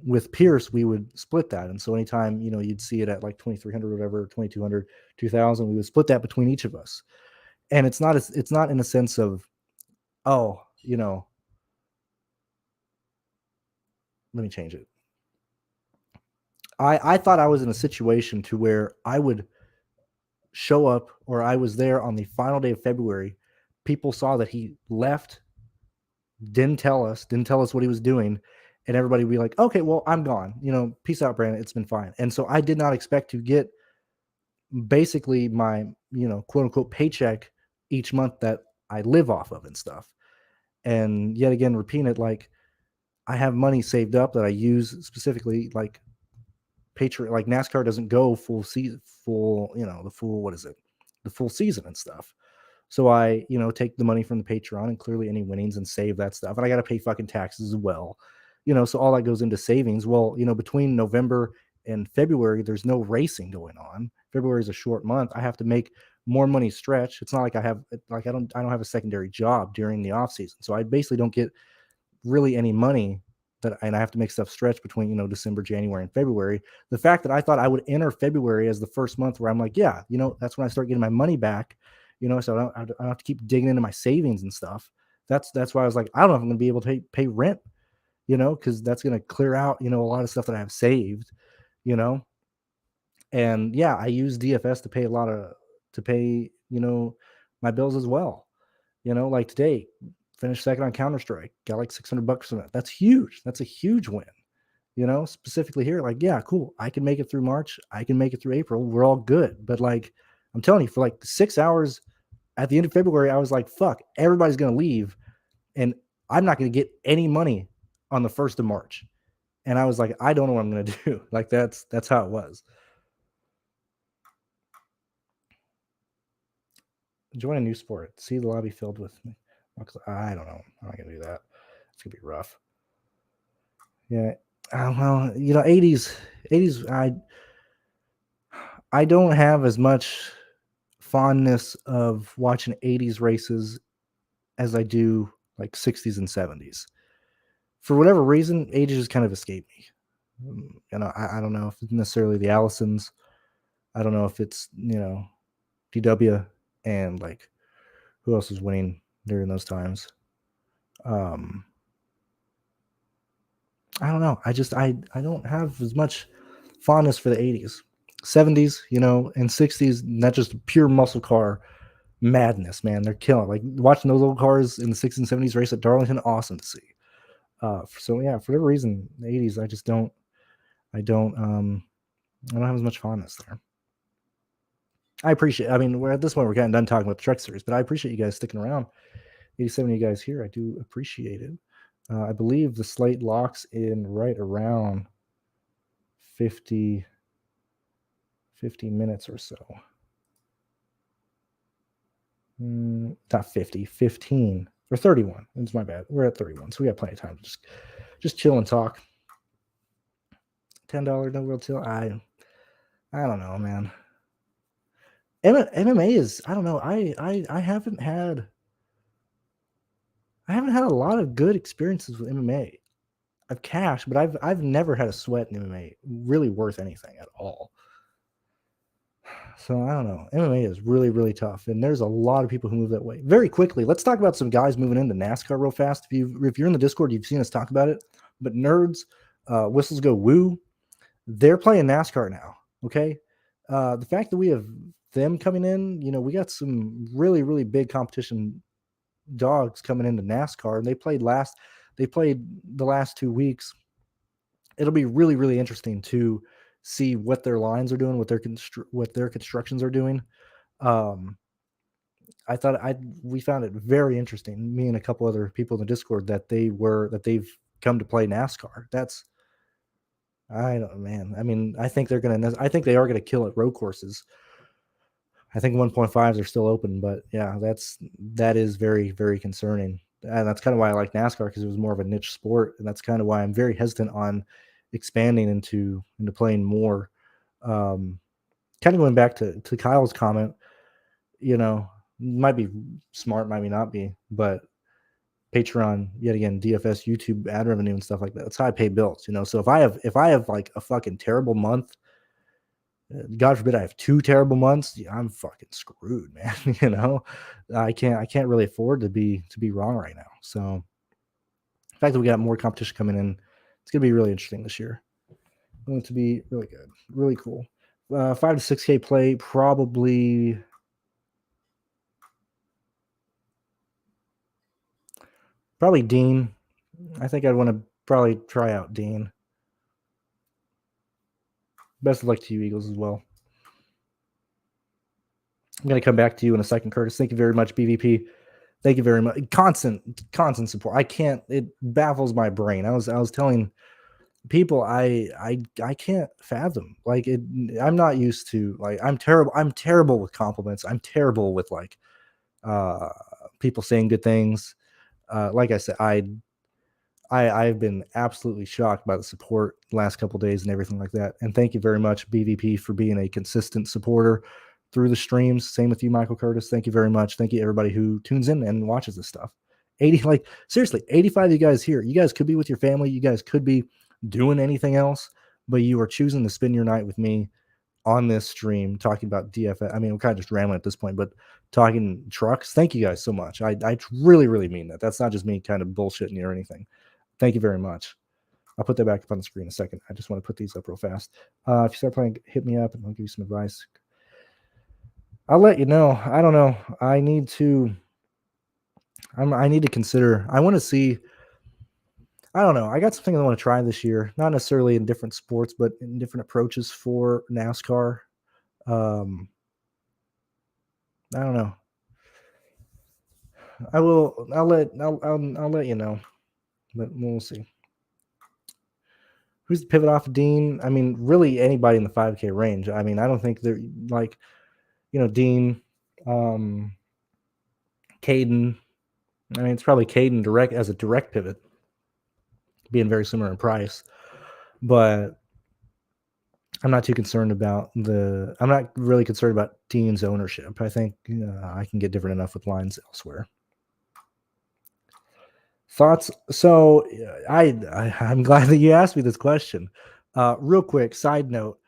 with Pierce, we would split that. And so anytime, you'd see it at like 2,300 or whatever, 2,200, 2,000, we would split that between each of us. And it's not in a sense of, oh, let me change it. I thought I was in a situation to where I would show up, or I was there on the final day of February. People saw that he left, didn't tell us what he was doing, and everybody would be like, okay, well, I'm gone. Peace out, Brandon. It's been fine. And so I did not expect to get basically my, quote unquote paycheck each month that I live off of and stuff. And yet again, repeating it, like I have money saved up that I use specifically, like Patriot, like NASCAR doesn't go full season, the full season and stuff. So I, take the money from the Patreon and clearly any winnings and save that stuff. And I got to pay fucking taxes as well, so all that goes into savings. Well, between November and February, there's no racing going on. February is a short month. I have to make more money stretch. It's not like I don't have a secondary job during the off season. So I basically don't get really any money and I have to make stuff stretch between, December, January, and February. The fact that I thought I would enter February as the first month where I'm like, yeah, that's when I start getting my money back, so I don't have to keep digging into my savings and stuff. That's why I was like, I don't know if I'm going to be able to pay rent, because that's going to clear out, a lot of stuff that I have saved, and yeah, I use DFS to pay, my bills as well. Like today, finished second on Counter-Strike, got like $600 from it. That's huge. That's a huge win. Specifically here, like, yeah, cool. I can make it through March. I can make it through April. We're all good. But like, I'm telling you, for like 6 hours at the end of February, I was like, fuck, everybody's going to leave. And I'm not going to get any money on the 1st of March. And I was like, I don't know what I'm going to do. Like, that's how it was. Join a new sport. See the lobby filled with me. I don't know. I'm not going to do that. It's going to be rough. Yeah. Well, 80s, I don't have as much fondness of watching 80s races as I do like 60s and 70s. For whatever reason, 80s just kind of escaped me. I don't know if it's necessarily the Allisons. I don't know if it's, DW and like who else was winning during those times. I don't know. I don't have as much fondness for the 80s. 70s, and 60s, not just pure muscle car madness, man. They're killing. Like watching those old cars in the 60s and 70s race at Darlington, awesome to see. So yeah, for whatever reason, the 80s, I don't have as much fondness there. I appreciate, we're at this point, we're getting done talking about the truck series, but I appreciate you guys sticking around. 87 of you guys here. I do appreciate it. I believe the slate locks in right around 50 minutes or so. Not 50, 15 or 31. It's my bad. We're at 31, so we got plenty of time to just chill and talk. $10 no world till I don't know, man. MMA is, I don't know. I haven't had a lot of good experiences with MMA. I've cashed, but I've never had a sweat in MMA really worth anything at all. So I don't know. MMA is really, really tough, and there's a lot of people who move that way. Very quickly, let's talk about some guys moving into NASCAR real fast. If you're in the Discord, you've seen us talk about it. But nerds, whistles go woo. They're playing NASCAR now. Okay, the fact that we have them coming in, we got some really, really big competition dogs coming into NASCAR, and they played the last 2 weeks. It'll be really, really interesting to see what their lines are doing, what their constructions are doing. we found it very interesting, me and a couple other people in the Discord, that they've come to play NASCAR. I don't, man. I mean, I think they are gonna kill at road courses. I think 1.5s are still open, but yeah, that is very, very concerning. And that's kind of why I like NASCAR, because it was more of a niche sport, and that's kind of why I'm very hesitant on expanding into playing more. Um, Kind of going back to Kyle's comment, might be smart, might not be, but Patreon, yet again, DFS, YouTube ad revenue and stuff like that. That's how I pay bills, So if I have like a fucking terrible month, God forbid I have 2 terrible months, yeah, I'm fucking screwed, man. I can't really afford to be wrong right now. So the fact that we got more competition coming in, it's gonna be really interesting this year. It's going to be really good, really cool. 5 to 6K play, probably Dean. I think I'd want to probably try out Dean. Best of luck to you, Eagles, as well. I'm going to come back to you in a second, Curtis. Thank you very much, BVP. Thank you very much. Constant support. It baffles my brain. I was telling people I can't fathom. Like, I'm not used to, like, I'm terrible with compliments. I'm terrible with like people saying good things. Like I said, I've been absolutely shocked by the support the last couple of days and everything like that. And thank you very much, BVP, for being a consistent supporter through the streams. Same with you, Michael Curtis. Thank you very much. Thank you, everybody who tunes in and watches this stuff. 80, like, seriously, 85 of you guys here. You guys could be with your family. You guys could be doing anything else, but you are choosing to spend your night with me on this stream talking about DFS. I mean, we're kind of just rambling at this point, but talking trucks. Thank you guys so much. I really, really mean that. That's not just me kind of bullshitting you or anything. Thank you very much. I'll put that back up on the screen in a second. I just want to put these up real fast. If you start playing, hit me up and I'll give you some advice. I'll let you know. I don't know. I need to consider. I want to see. I don't know. I got something I want to try this year. Not necessarily in different sports, but in different approaches for NASCAR. I don't know. I'll let you know, but we'll see. Who's the pivot off of Dean? I mean, really anybody in the 5K range. I mean, I don't think they're like, Dean, Caden. I mean, it's probably Caden direct as a direct pivot, being very similar in price, but I'm not too concerned about I'm not really concerned about Dean's ownership. I think I can get different enough with lines elsewhere. Thoughts? So I'm glad that you asked me this question. Real quick, side note.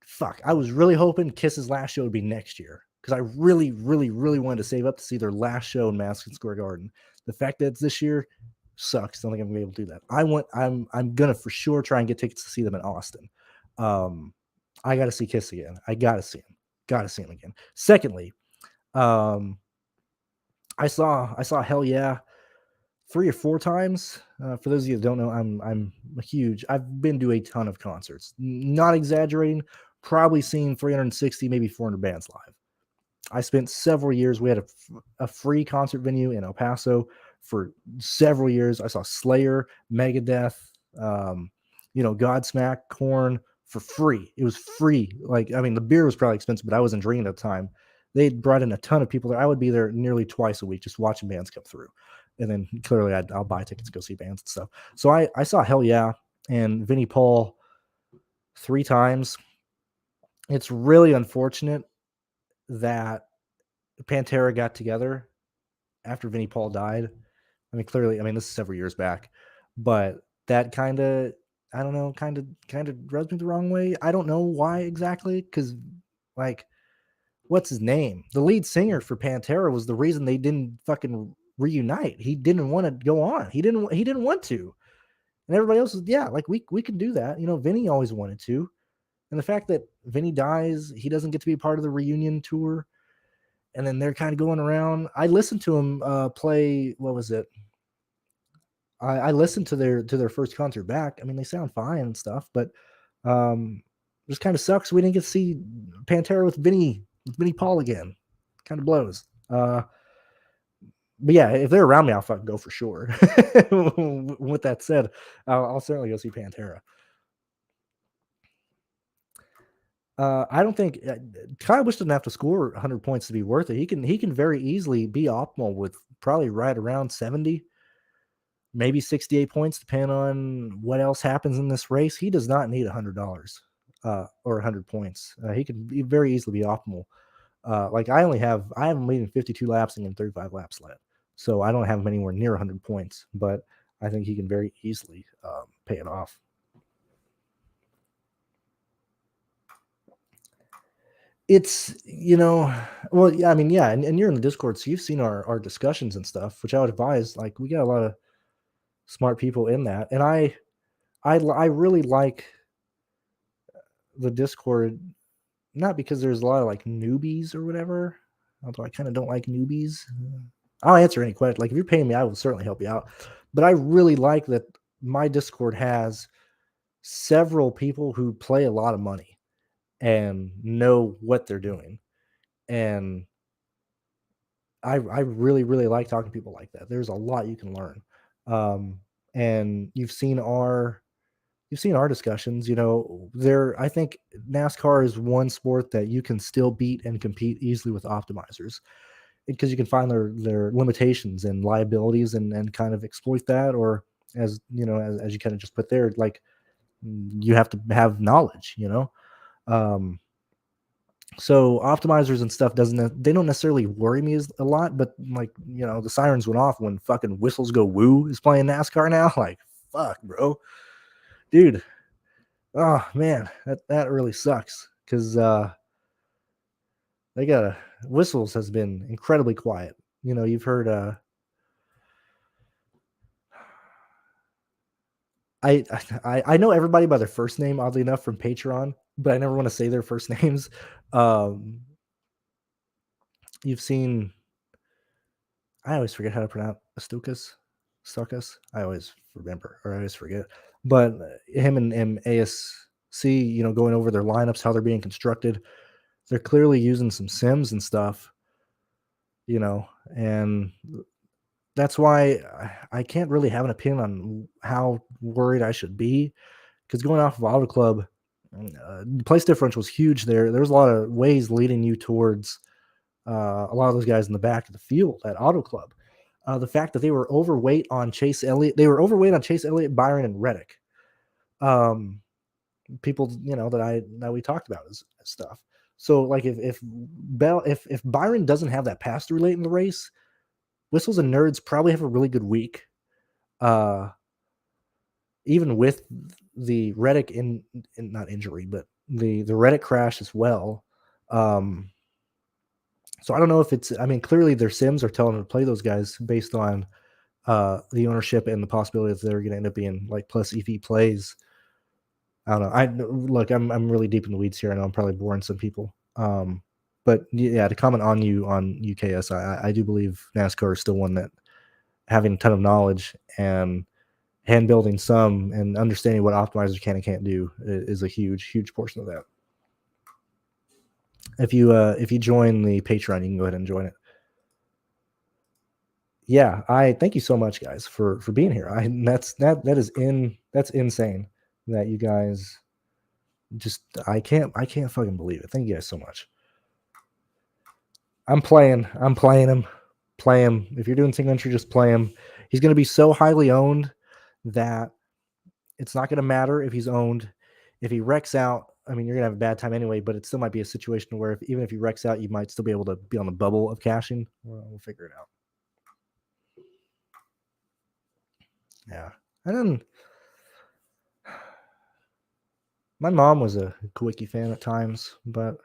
Fuck, I was really hoping Kiss's last show would be next year, because I really, really, really wanted to save up to see their last show in Madison Square Garden. The fact that it's this year sucks. I don't think I'm gonna be able to do that. I'm gonna for sure try and get tickets to see them in Austin. I got to see Kiss again. I got to see him. Got to see him again. Secondly, I saw Hell Yeah 3 or 4 times. For those of you that don't know, I'm huge. I've been to a ton of concerts. Not exaggerating. Probably seen 360, maybe 400 bands live. I spent several years. We had a free concert venue in El Paso for several years. I saw Slayer, Megadeth, Godsmack, Korn for free. It was free. Like, I mean, the beer was probably expensive, but I wasn't drinking at the time. They brought in a ton of people there. I would be there nearly twice a week just watching bands come through. And then clearly I'll buy tickets to go see bands and stuff. So I saw Hell Yeah and Vinnie Paul 3 times. It's really unfortunate that Pantera got together after Vinnie Paul died. I mean, clearly, this is several years back, but that kind of, I don't know, kind of rubs me the wrong way. I don't know why exactly, because, like, what's his name? The lead singer for Pantera was the reason they didn't fucking reunite. He didn't want to go on. He didn't want to. And everybody else was, yeah, like, we can do that. Vinny always wanted to. And the fact that Vinny dies, he doesn't get to be part of the reunion tour. And then they're kind of going around. I listened to him play, what was it? I listened to their first concert back. I mean, they sound fine and stuff, but just kind of sucks we didn't get to see Pantera with Vinnie Paul again. Kind of blows. But yeah, if they're around me, I'll fucking go for sure. With that said, I'll certainly go see Pantera. I don't think Kyle Busch doesn't have to score 100 points to be worth it. He can very easily be optimal with probably right around 70, maybe 68 points, depending on what else happens in this race. He does not need $100 or 100 points. He can very easily be optimal. Like I have him leading 52 laps and 35 laps left, so I don't have him anywhere near 100 points. But I think he can very easily pay it off. It's, well, yeah, I mean, yeah, and you're in the Discord, so you've seen our discussions and stuff, which I would advise. Like, we got a lot of smart people in that, and I really like the Discord, not because there's a lot of like newbies or whatever, although I kind of don't like newbies. I'll answer any question. Like, if you're paying me, I will certainly help you out. But I really like that my Discord has several people who play a lot of money and know what they're doing. And I really, really like talking to people like that. There's a lot you can learn. And you've seen our discussions. I think NASCAR is one sport that you can still beat and compete easily with optimizers, because you can find their limitations and liabilities and kind of exploit that. Or, as as you kind of just put there, like, you have to have knowledge. So optimizers and stuff they don't necessarily worry me a lot, but like, the sirens went off when fucking Whistles Go Woo is playing NASCAR now. Like, fuck, bro, dude. Oh man, that really sucks, because they got Whistles has been incredibly quiet. You've heard I know everybody by their first name, oddly enough, from Patreon, but I never want to say their first names. You've seen, I always forget how to pronounce Stukas. I always remember, or I always forget. But him and ASC, going over their lineups, how they're being constructed, they're clearly using some sims and stuff, and that's why I can't really have an opinion on how worried I should be, because going off of Auto Club, place differential was huge there. There's a lot of ways leading you towards a lot of those guys in the back of the field at Auto Club. The fact that they were overweight on Chase Elliott, Byron, and Reddick. People, that we talked about as stuff. So, like, if Byron doesn't have that pass through late in the race, Whistles and Nerds probably have a really good week. Even with the Reddick in not injury, but the Reddick crash as well. So I don't know if it's, I mean, clearly their sims are telling them to play those guys based on the ownership and the possibility that they're going to end up being like plus EV plays. I don't know. I'm really deep in the weeds here. I know I'm probably boring some people. But yeah, to comment on UKS, I do believe NASCAR is still one that, having a ton of knowledge and hand building some and understanding what optimizers can and can't do is a huge portion of that. If you join the Patreon, you can go ahead and join it. Yeah, I thank you so much, guys, for being here. That's insane that you guys just, I can't fucking believe it. Thank you guys so much. I'm playing him. Play him. If you're doing single entry, just play him. He's going to be so highly owned that it's not going to matter if he's owned. If he wrecks out, I mean, you're going to have a bad time anyway, but it still might be a situation where even if he wrecks out, you might still be able to be on the bubble of cashing. We'll figure it out. Yeah. And then my mom was a Kawicki fan at times, but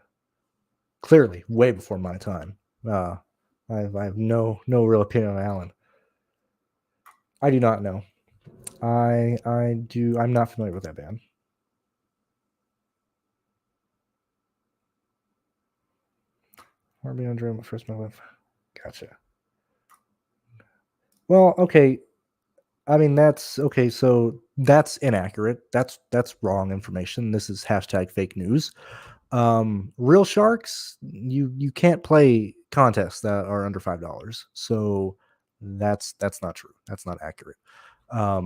clearly way before my time. I have no real opinion on Allen. I do not know. I'm not familiar with that band. Harvey Andre, my first life. Gotcha. Well, okay. I mean, that's okay. So that's inaccurate. That's wrong information. This is #fake news. Real sharks, you can't play contests that are under $5. So that's not true. That's not accurate. But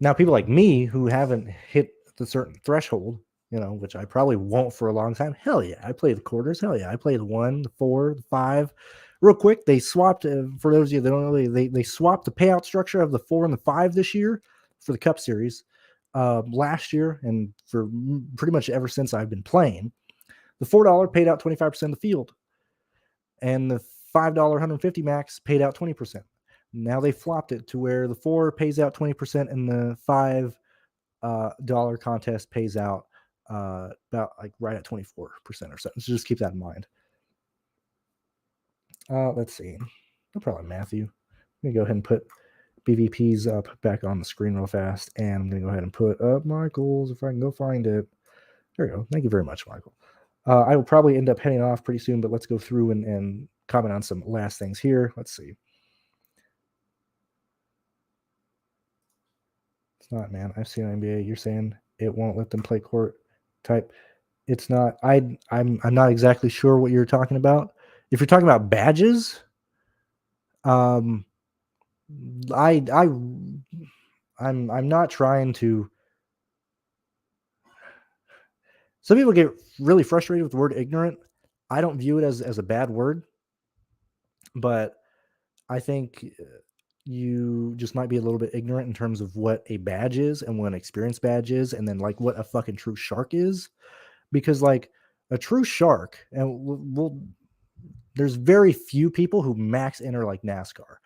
now people like me who haven't hit the certain threshold, which I probably won't for a long time. Hell yeah, I play the quarters. Hell yeah, I play the 1, the 4, the 5. Real quick, they swapped, for those of you that don't know, they swapped the payout structure of the 4 and the 5 this year for the Cup Series. Last year, and for pretty much ever since I've been playing, the $4 paid out 25% of the field, and the $5 150 max paid out 20%. Now they flopped it to where the 4 pays out 20% and the $5 contest pays out about like right at 24% or something. So just keep that in mind. Let's see. No problem, Matthew. I'm going to go ahead and put BVPs up back on the screen real fast. And I'm going to go ahead and put up Michael's if I can go find it. There we go. Thank you very much, Michael. I will probably end up heading off pretty soon, but let's go through and comment on some last things here. Let's see. It's not, man. I've seen NBA. You're saying it won't let them play court type. It's not. I'm not exactly sure what you're talking about. If you're talking about badges, I'm not trying to. Some people get really frustrated with the word ignorant. I don't view it as a bad word, but I think you just might be a little bit ignorant in terms of what a badge is and what an experience badge is, and then like what a fucking true shark is. Because like a true shark, and there's very few people who max enter like NASCAR.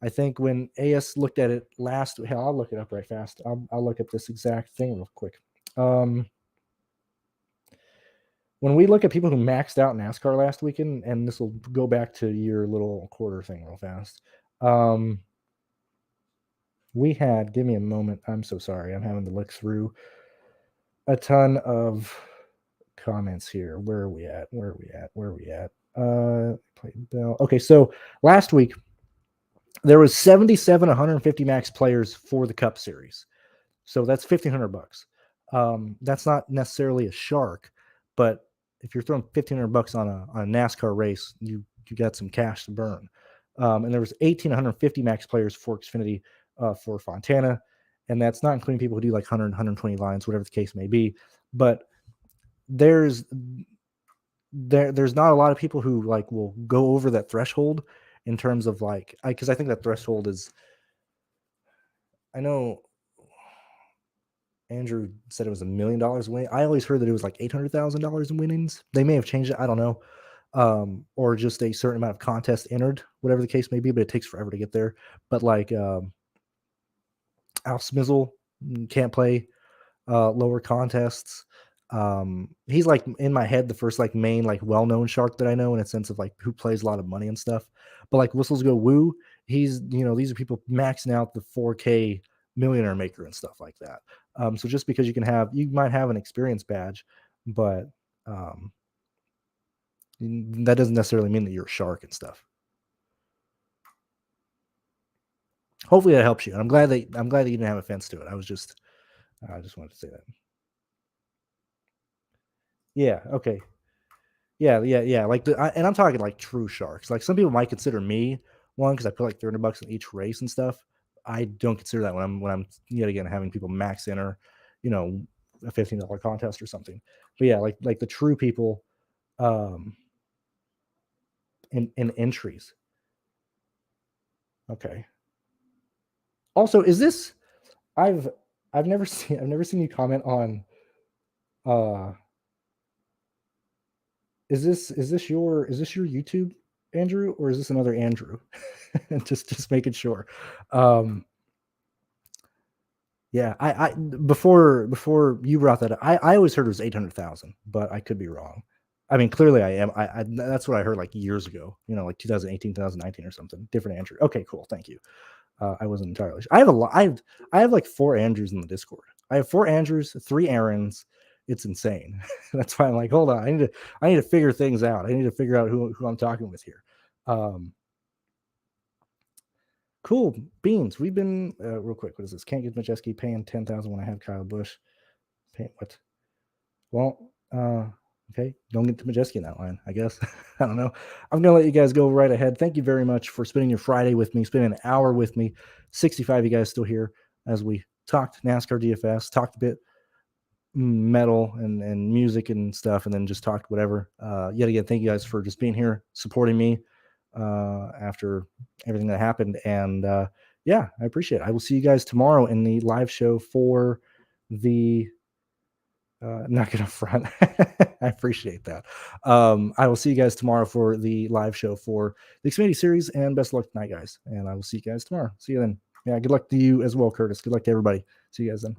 I think when AS looked at it last, hell, I'll look it up right fast. I'll look at this exact thing real quick. When we look at people who maxed out NASCAR last weekend, and this will go back to your little quarter thing real fast. We had, give me a moment. I'm so sorry. I'm having to look through a ton of comments here. Where are we at? Okay, so last week there was 77 150 max players for the Cup Series, so that's $1,500. That's not necessarily a shark, but if you're throwing $1,500 on a NASCAR race, you got some cash to burn. And there was 1,850 max players for Xfinity for Fontana, and that's not including people who do like 100, 120 lines, whatever the case may be. But there's not a lot of people who like will go over that threshold in terms of like, because I think that threshold is, I know Andrew said it was $1 million win. I always heard that it was like $800,000 in winnings. They may have changed it. I don't know. Or just a certain amount of contests entered, whatever the case may be, but it takes forever to get there. But like Al Smizzle can't play lower contests. He's like in my head the first like main like well-known shark that I know in a sense of like who plays a lot of money and stuff. But like Whistles Go Woo, he's these are people maxing out the 4K millionaire maker and stuff like that. So just because you might have an experience badge, but that doesn't necessarily mean that you're a shark and stuff. Hopefully that helps you. And I'm glad that you didn't have offense to it. I just wanted to say that. Yeah. Okay. Yeah. Like and I'm talking like true sharks. Like some people might consider me one because I put like $300 in each race and stuff. I don't consider that when I'm yet again having people max enter, a $15 contest or something. But yeah, like the true people, in entries. Okay. Also, is this? I've never seen you comment on. Is this your YouTube, Andrew, or is this another Andrew? just making sure. Yeah, I before you brought that up, I always heard it was 800,000, but I could be wrong. I mean, clearly I am. I that's what I heard like years ago, like 2018, 2019 or something. Different Andrew. Okay, cool. Thank you. I wasn't entirely sure. I have a lot. I have like 4 Andrews in the Discord. I have 4 Andrews, 3 Aarons. It's insane. That's why I'm like, hold on. I need to figure things out. I need to figure out who I'm talking with here. Cool beans. We've been real quick. What is this? Can't get Majeski paying 10,000 when I have Kyle Busch. Paying what? Well, okay. Don't get to Majeski in that line, I guess. I don't know. I'm going to let you guys go right ahead. Thank you very much for spending your Friday with me, spending an hour with me. 65 of you guys still here as we talked NASCAR DFS, talked a bit metal and music and stuff, and then just talked whatever. Yet again, thank you guys for just being here, supporting me after everything that happened. And yeah, I appreciate it. I will see you guys tomorrow in the live show for the not gonna front. I appreciate that. I will see you guys tomorrow for the live show for the Xfinity Series, and best of luck tonight, guys. And I will see you guys tomorrow. See you then. Yeah, good luck to you as well, Curtis. Good luck to everybody. See you guys then.